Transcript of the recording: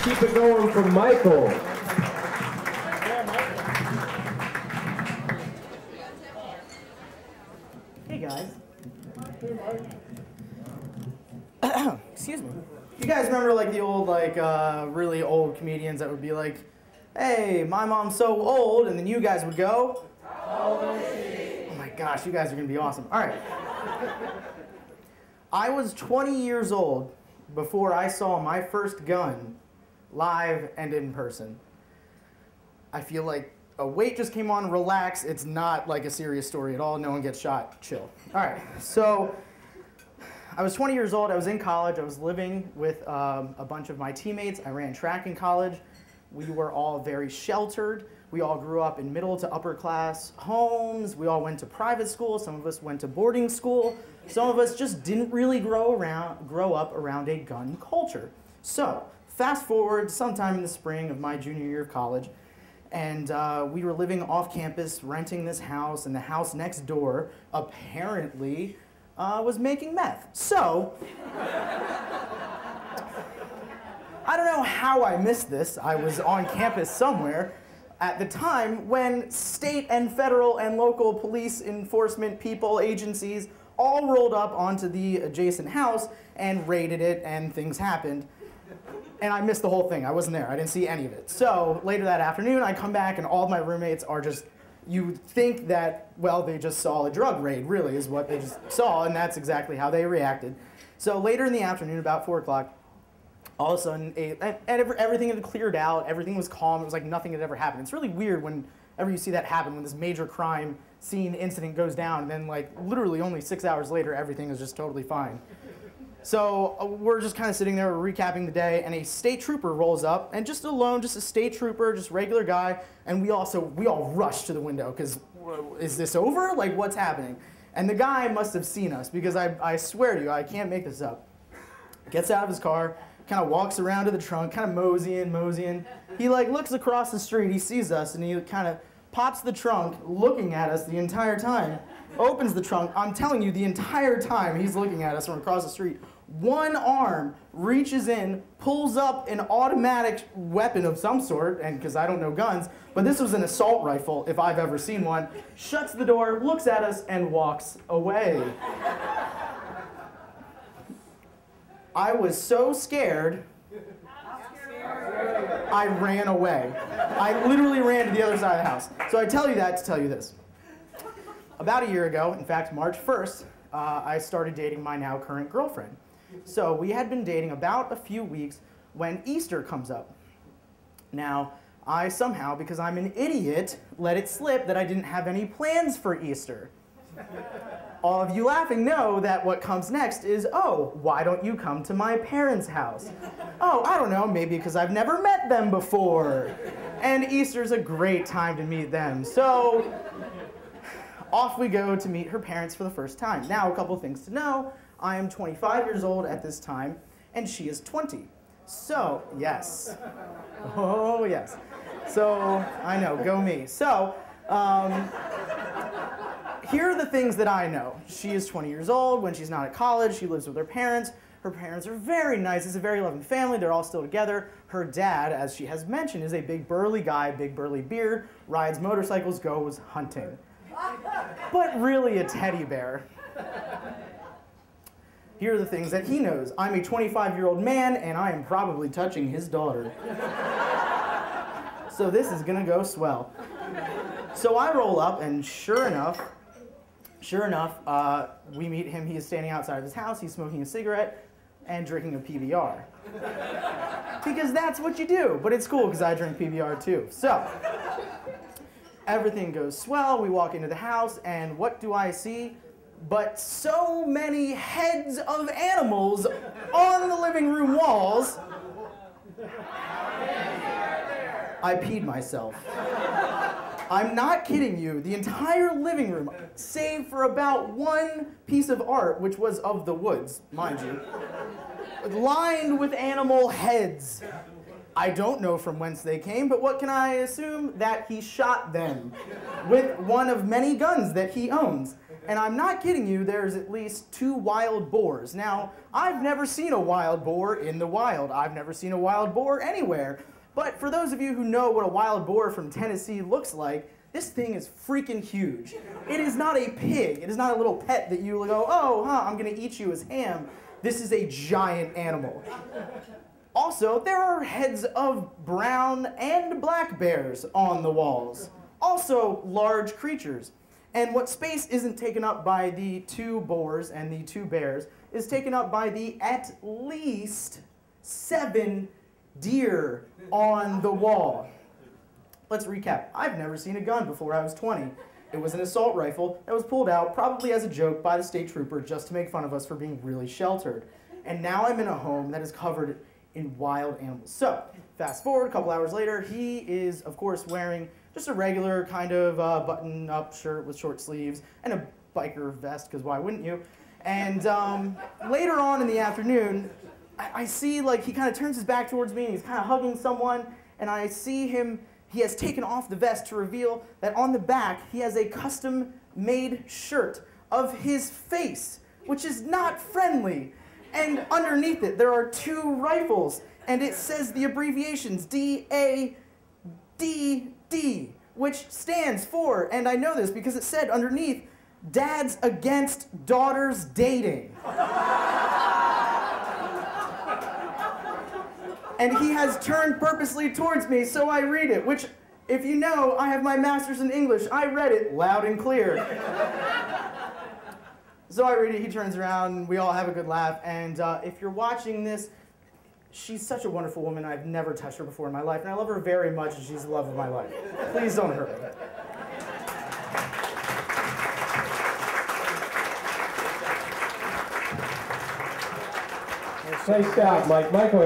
Keep it going for Michael. Hey guys. Excuse me. You guys remember like the old, really old comedians that would be like, hey, my mom's so old, and then you guys would go, oh my gosh, you guys are gonna be awesome. All right. I was 20 years old before I saw my first gun live and in person. I feel like a weight just came on. Relax. It's not like a serious story at all. No one gets shot. Chill. All right. So I was 20 years old. I was in college. I was living with a bunch of my teammates. I ran track in college. We were all very sheltered. We all grew up in middle to upper class homes. We all went to private school. Some of us went to boarding school. Some of us just didn't really grow up around a gun culture. So fast forward sometime in the spring of my junior year of college, and we were living off campus, renting this house, and the house next door apparently was making meth. So I don't know how I missed this. I was on campus somewhere at the time when state and federal and local police enforcement people, agencies, all rolled up onto the adjacent house and raided it, and things happened. And I missed the whole thing. I wasn't there. I didn't see any of it. So later that afternoon, I come back, and all of my roommates are just, you think that, well, they just saw a drug raid, really, is what they just saw, and that's exactly how they reacted. So later in the afternoon, about 4 o'clock, all of a sudden, everything had cleared out. Everything was calm. It was like nothing had ever happened. It's really weird whenever you see that happen, when this major crime scene incident goes down, and then like literally only 6 hours later, everything is just totally fine. So we're just kind of sitting there, we're recapping the day, and a state trooper rolls up, and just a state trooper, just regular guy, and we all rush to the window, because is this over? Like, what's happening? And the guy must have seen us, because I swear to you, I can't make this up. Gets out of his car, kind of walks around to the trunk, kind of moseying. He like looks across the street, he sees us, and he kind of pops the trunk, looking at us the entire time, opens the trunk. I'm telling you, the entire time he's looking at us from across the street, one arm reaches in, pulls up an automatic weapon of some sort, and because I don't know guns, but this was an assault rifle, if I've ever seen one, shuts the door, looks at us, and walks away. I was so scared, I ran away. I literally ran to the other side of the house. So I tell you that to tell you this. About a year ago, in fact, March 1st, I started dating my now current girlfriend. So we had been dating about a few weeks when Easter comes up. Now, I somehow, because I'm an idiot, let it slip that I didn't have any plans for Easter. All of you laughing know that what comes next is, oh, why don't you come to my parents' house? Oh, I don't know, maybe because I've never met them before. And Easter's a great time to meet them. So off we go to meet her parents for the first time. Now, a couple of things to know. I am 25 years old at this time, and she is 20. So, yes. Oh, yes. So, I know, go me. So, here are the things that I know. She is 20 years old. When she's not at college, she lives with her parents. Her parents are very nice. It's a very loving family. They're all still together. Her dad, as she has mentioned, is a big burly guy, big burly beard, rides motorcycles, goes hunting. But really a teddy bear. Here are the things that he knows. I'm a 25-year-old man, and I am probably touching his daughter. So this is gonna go swell. So I roll up, and sure enough, we meet him. He is standing outside of his house. He's smoking a cigarette and drinking a PBR. Because that's what you do. But it's cool, because I drink PBR too. So everything goes swell. We walk into the house, and what do I see? But so many heads of animals on the living room walls. I peed myself. I'm not kidding you. The entire living room, save for about one piece of art, which was of the woods, mind you, lined with animal heads. I don't know from whence they came, but what can I assume? That he shot them with one of many guns that he owns. And I'm not kidding you, there's at least 2 wild boars. Now, I've never seen a wild boar in the wild. I've never seen a wild boar anywhere. But for those of you who know what a wild boar from Tennessee looks like, this thing is freaking huge. It is not a pig. It is not a little pet that you go, oh, I'm gonna eat you as ham. This is a giant animal. Also, there are heads of brown and black bears on the walls. Also, large creatures. And what space isn't taken up by the 2 boars and the 2 bears is taken up by the at least 7 deer on the wall. Let's recap. I've never seen a gun before I was 20. It was an assault rifle that was pulled out, probably as a joke, by the state trooper just to make fun of us for being really sheltered. And now I'm in a home that is covered in wild animals. So, fast forward a couple hours later, he is, of course, wearing just a regular kind of button-up shirt with short sleeves and a biker vest, because why wouldn't you? And later on in the afternoon, I see, like, he kind of turns his back towards me, and he's kind of hugging someone, and I see him. He has taken off the vest to reveal that on the back he has a custom-made shirt of his face, which is not friendly. And underneath it, there are 2 rifles, and it says the abbreviations DADD, which stands for, and I know this because it said underneath, Dads Against Daughters Dating. And he has turned purposely towards me, so I read it, which, if you know, I have my master's in English. I read it loud and clear. So I read it, he turns around, and we all have a good laugh, and if you're watching this, she's such a wonderful woman. I've never touched her before in my life, and I love her very much, and she's the love of my life. Please don't hurt me. Nice job, Mike. Michael.